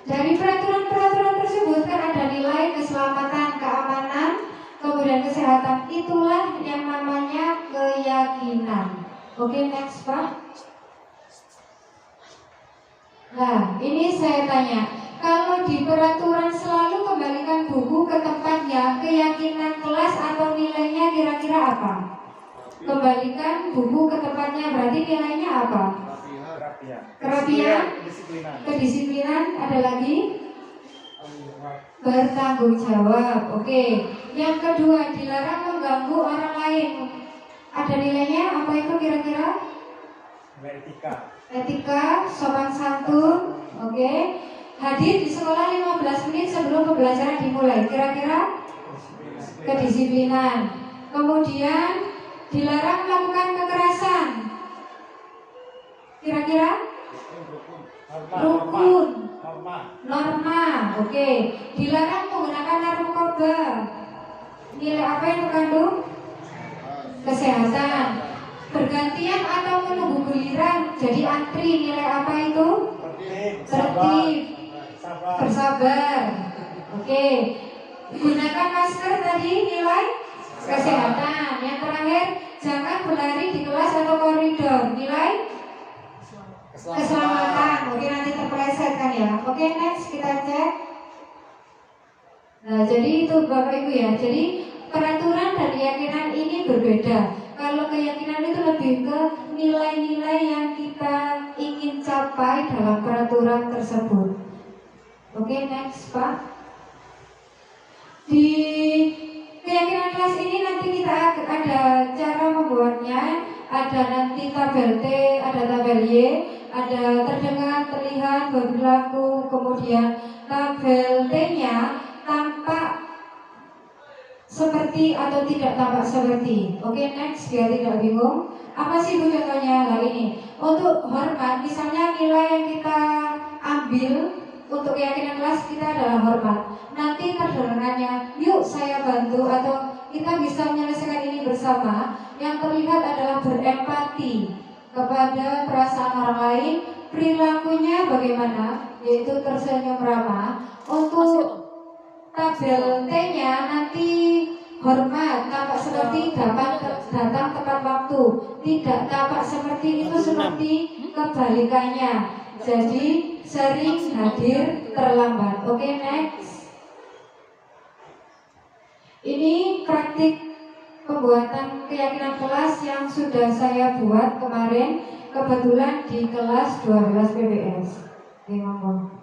Dari peraturan-peraturan tersebut kan ada nilai keselamatan, keamanan, kemudian kesehatan. Itulah yang namanya keyakinan. Oke, next Pak. Nah, ini saya tanya, kalau di peraturan selalu kembalikan buku ke tempatnya, keyakinan kelas atau nilainya kira-kira apa? Kembalikan buku ke tempatnya, berarti nilainya apa? Kerapian, kedisiplinan, ada lagi? Bertanggung jawab. Oke. Yang kedua, dilarang mengganggu orang lain. Ada nilainya apa itu kira-kira? Etika, sopan santun. Oke. Hadir di sekolah 15 menit sebelum pembelajaran dimulai. Kira-kira? Kedisiplinan. Kemudian dilarang melakukan kekerasan. Kira-kira? Rukun. Norma. Oke. Dilarang menggunakan narkoba. Nilai apa yang terkandung? Kesehatan. Bergantian atau menunggu giliran, jadi antri. Nilai apa itu? Tertib. bersabar. Oke, gunakan masker tadi, nilai kesehatan. Yang terakhir, jangan berlari di kelas atau koridor, nilai keselamatan. Oke, nanti terpeleset kan ya. Oke, next kita cek. Nah, jadi itu Bapak Ibu ya. Jadi peraturan dan keyakinan ini berbeda. Kalau keyakinan itu lebih ke nilai-nilai yang kita ingin capai dalam peraturan tersebut. Oke, next Pak. Di keyakinan kelas ini nanti kita ada cara membuatnya. Ada nanti tabel T, ada tabel Y, ada terdengar, terlihat, berlaku, kemudian tabel T-nya tampak seperti atau tidak tampak seperti. Oke, next, biar tidak bingung. Apa sih Bu contohnya? Nah ini, untuk hormat, misalnya nilai yang kita ambil untuk keyakinan kelas kita adalah hormat. Nanti terdengarnya, yuk saya bantu, atau kita bisa menyelesaikan ini bersama. Yang terlihat adalah berempati kepada perasaan orang lain, perilakunya bagaimana, yaitu tersenyum ramah. Untuk tabel T-nya nanti hormat, tampak seperti datang tepat waktu, tidak tampak seperti itu, seperti kebalikannya. Jadi sering hadir terlambat. Oke, next. Ini praktik pembuatan keyakinan kelas yang sudah saya buat kemarin, kebetulan di kelas 12 PBS. Oke, ngomong.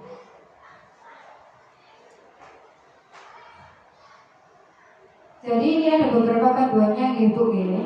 Jadi ini ada beberapa panduannya gitu ya.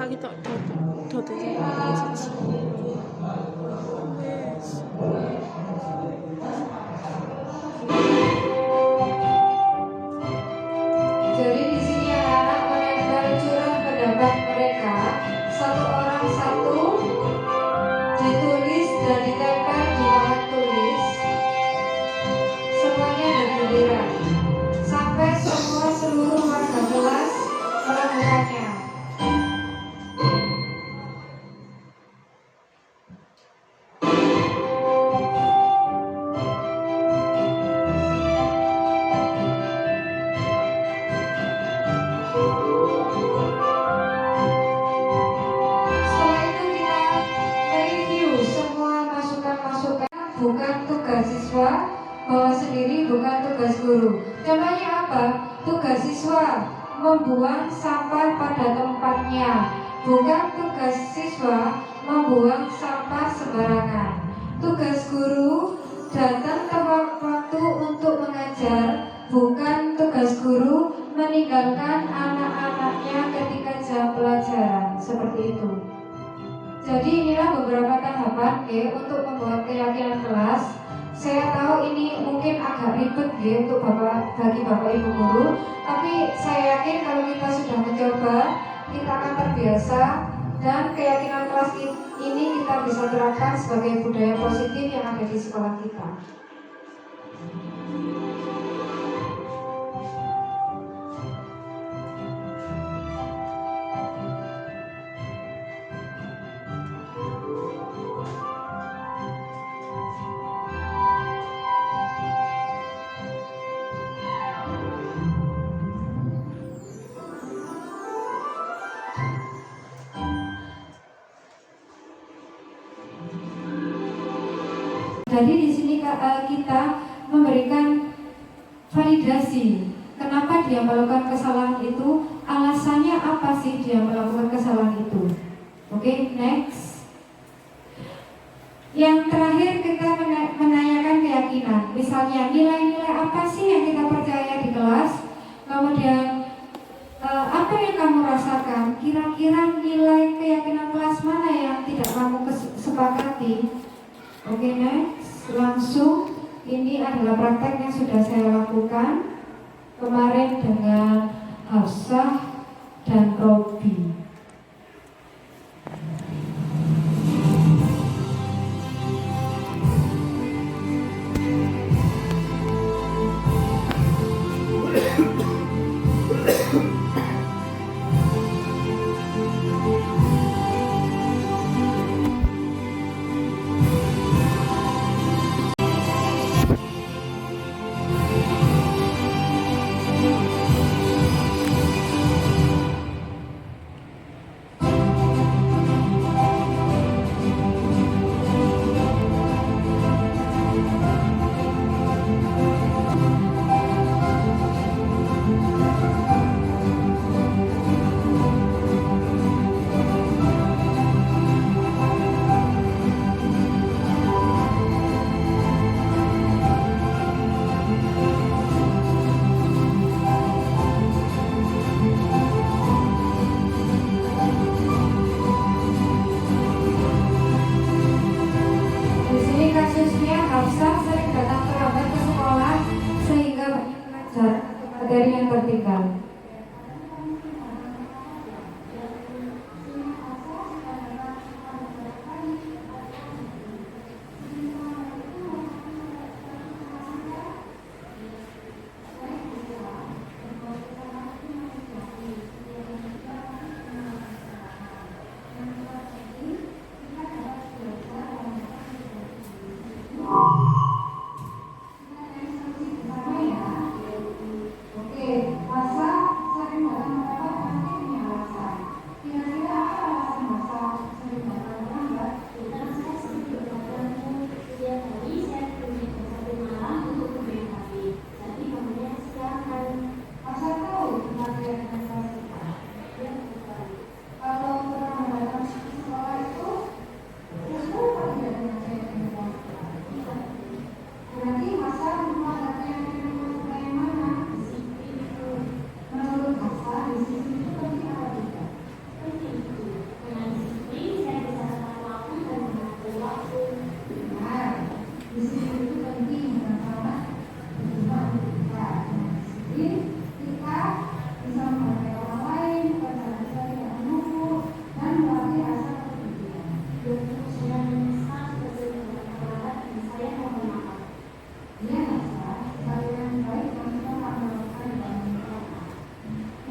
자기 더 되게 있었지. Jadi di sini anak-anak menempel curah pendapat mereka, satu orang satu, ditulis dan ditempel di papan tulis, semuanya bergiliran, sampai semua seluruh warga kelas melakukannya. Setelah itu kita mereview semua masukan-masukan. Bukan tugas siswa, bawa sendiri, bukan tugas guru. Contohnya apa? Tugas siswa membuang sampah pada tempatnya, bukan tugas siswa membuang sampah sembarangan. Tugas guru datang tepat waktu untuk mengajar, bukan tugas guru meninggalkan anak-anaknya ketika jam pelajaran. Seperti itu. Jadi inilah beberapa tahapan untuk membuat keyakinan kelas. Saya tahu ini mungkin agak ribet untuk bagi Bapak Ibu guru, tapi saya yakin kalau kita sudah mencoba, kita akan terbiasa dan keyakinan kelas ini kita bisa terapkan sebagai budaya positif yang ada di sekolah kita. Jadi di sini kita memberikan validasi. Kenapa dia melakukan kesalahan itu? Alasannya apa sih dia melakukan kesalahan itu? Oke, next. Yang terakhir kita menanyakan keyakinan. Misalnya nilai-nilai apa sih yang kita percaya di kelas? Kemudian apa yang kamu rasakan? Kira-kira nilai keyakinan kelas mana yang tidak kamu sepakati? Oke, next. Langsung, ini adalah praktek yang sudah saya lakukan kemarin dengan Hafsah dan Robi.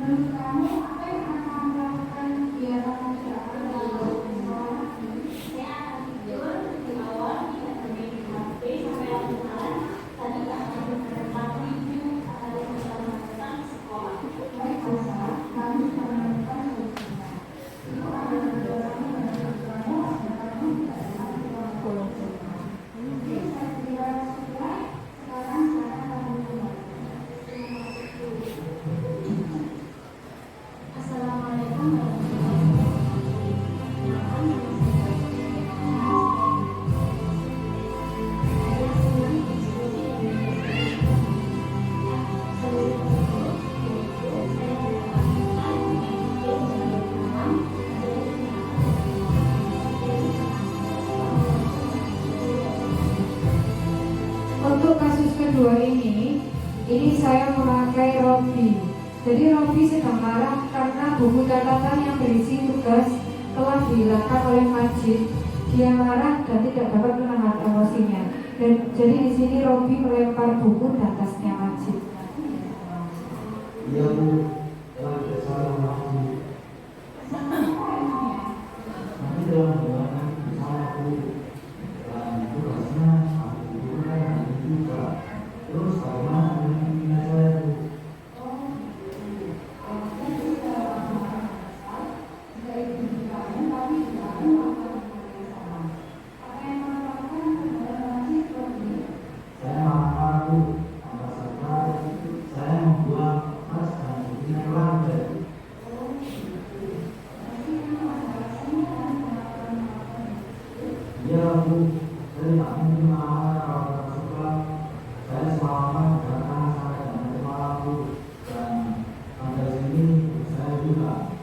Menurut kamu apa yang akan melakukan kegiatan masyarakat dalam Saya akan tidur di awal, tidak bermain HP sampai lampu malam. Tadi akan bergerak menuju akan datang sekolah. baik Rosa, kamu sudah menemukan solusinya. Itu akan mendorong membantu kamu agar kamu tidak dapat keluar rumah. Oke, saya kira sudah. Sekarang kamu mulai. Assalamualaikum warahmatullahi wabarakatuh. Untuk kasus kedua ini saya memakai rompi. Jadi rompi sedang marah karena buku catatan yang berisi tugas telah dihilangkan oleh Majid. Dia marah dan tidak dapat menahan emosinya. Dan jadi di sini rompi melempar buku dan tasnya Majid. Iya Bu, telah bersalah lagi. Nanti dalam bulan bersama Bu. Dan tugasnya aku bukukan hari juga. Terus karena ini saya Bu. Saya marah Bu, saya membuang tas dan bukunya ke lantai. Iya Bu, saya tak mungkin marah kalau tak suka. Saya selamat karena saya tidak marah Bu. Dan sampai sini saya juga.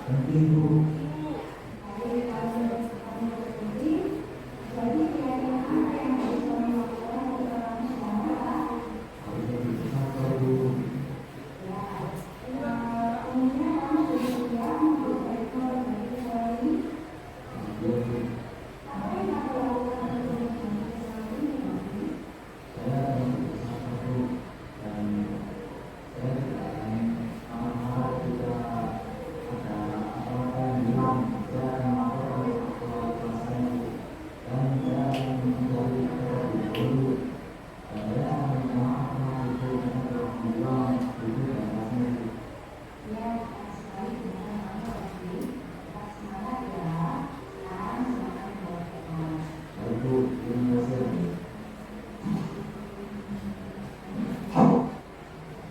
Penting Bu.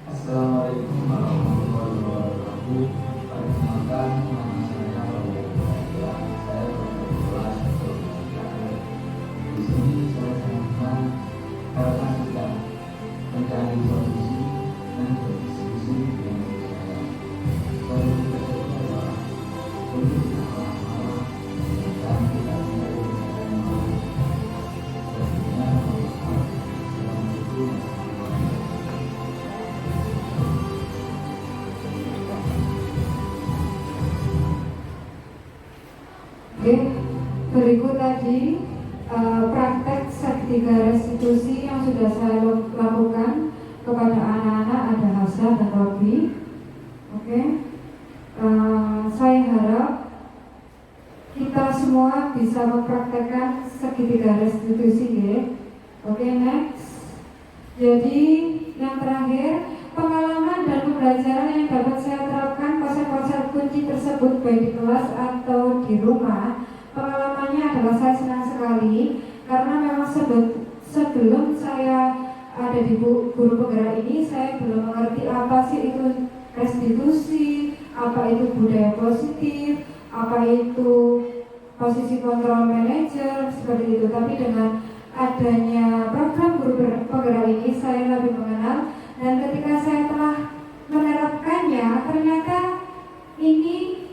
Assalamualaikum warahmatullahi wabarakatuh. Perkenalkan nama saya Robi. Saya berkelas untuk di sini saya senang karena kita mencari solusi dan berdiskusi dengan saya. Solusi tersebut adalah solusi masalah dan kita mencari masalah. Selanjutnya, Assalamualaikum. Oke, berikut tadi praktek segitiga restitusi yang sudah saya lakukan kepada anak-anak ada Hasa dan Robi. Oke, saya harap kita semua bisa mempraktekkan segitiga restitusi ya. Oke, next. Jadi yang terakhir, pengalaman dan pembelajaran yang dapat saya terapkan konsep-konsep kunci tersebut baik di kelas atau di rumah. Pengalamannya adalah saya senang sekali karena memang sebelum saya ada di guru penggerak ini saya belum mengerti apa sih itu restitusi, apa itu budaya positif, apa itu posisi kontrol manager seperti itu. Tapi dengan adanya program guru penggerak ini saya lebih mengenal, dan ketika saya telah menerapkannya ternyata ini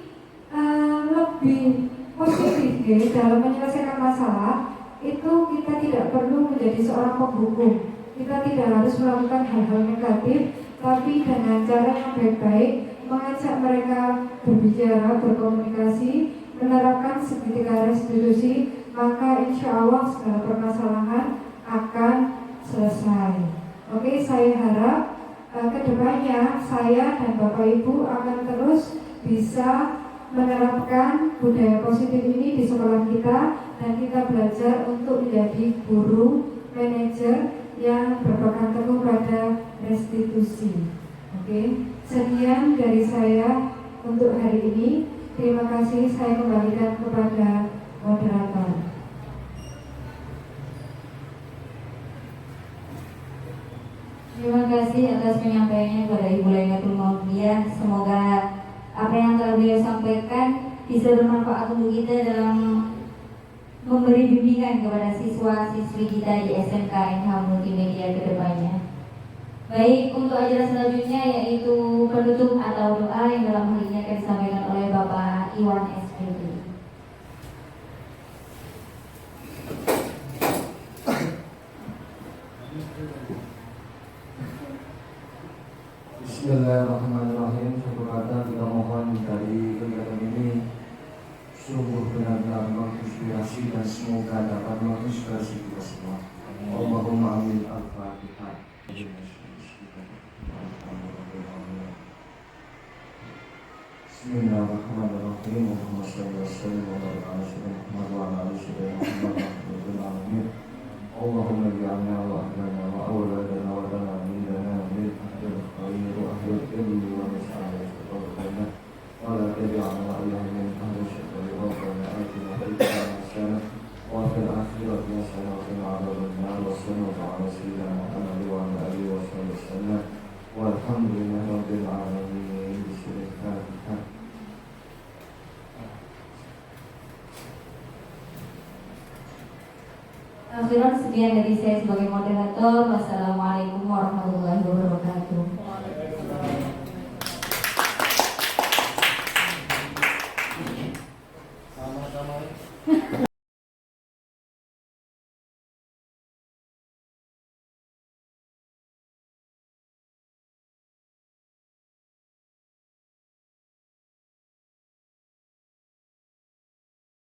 lebih positif ya, dalam menyelesaikan masalah. Itu kita tidak perlu menjadi seorang penghukum, kita tidak harus melakukan hal-hal negatif, tapi dengan cara yang baik-baik mengajak mereka berbicara, berkomunikasi, menerapkan segitiga restitusi, maka insya Allah segala permasalahan akan selesai. Oke, saya harap kedepannya saya dan Bapak Ibu akan terus bisa menerapkan budaya positif ini di sekolah kita, dan kita belajar untuk menjadi guru manajer yang berpegang teguh pada restitusi. Oke, sekian dari saya untuk hari ini. Terima kasih, saya kembalikan kepada moderator. Terima kasih atas penyampaiannya kepada Ibu Lailatul Maulidiyah. Semoga apa yang telah beliau sampaikan bisa bermanfaat untuk kita dalam memberi bimbingan kepada siswa-siswi kita di SMK NH Multimedia ke depannya. Baik, untuk acara selanjutnya yaitu penutup atau doa yang dalam hal ini akan disampaikan oleh Bapak Iwan SPD. Bismillahirrahmanirrahim. Satu kata kita mohon dari kegiatan ini sungguh benar-benar menginspirasi dan semoga dapat menginspirasi kita semua. Allahumma amin. Al-Fatihah. Bismillahirrahmanirrahim. Allahumma shalli wa sallim wa barik ala sayyidina Muhammad wa ala ali sayyidina Muhammad. Allahumma ij'alna wa ahlana wa awladana wa talamidana min ahlil khair wa ahlil ilmi wa nis'ala istiqamah wa la taj'alna Allah min ahli syarri wa qana atina fil hasanah wa fil akhirati hasanah wa qina adzaban nar wa sallallahu ala sayyidina Muhammad wa ala alihi wa sahbihi wasallam walhamdulillahi rabbil alamin. Bismillahirrahmanirrahim. Alhamdulillah, sekian dari saya sebagai moderator. Wassalamualaikum warahmatullahi wabarakatuh. Sama-sama.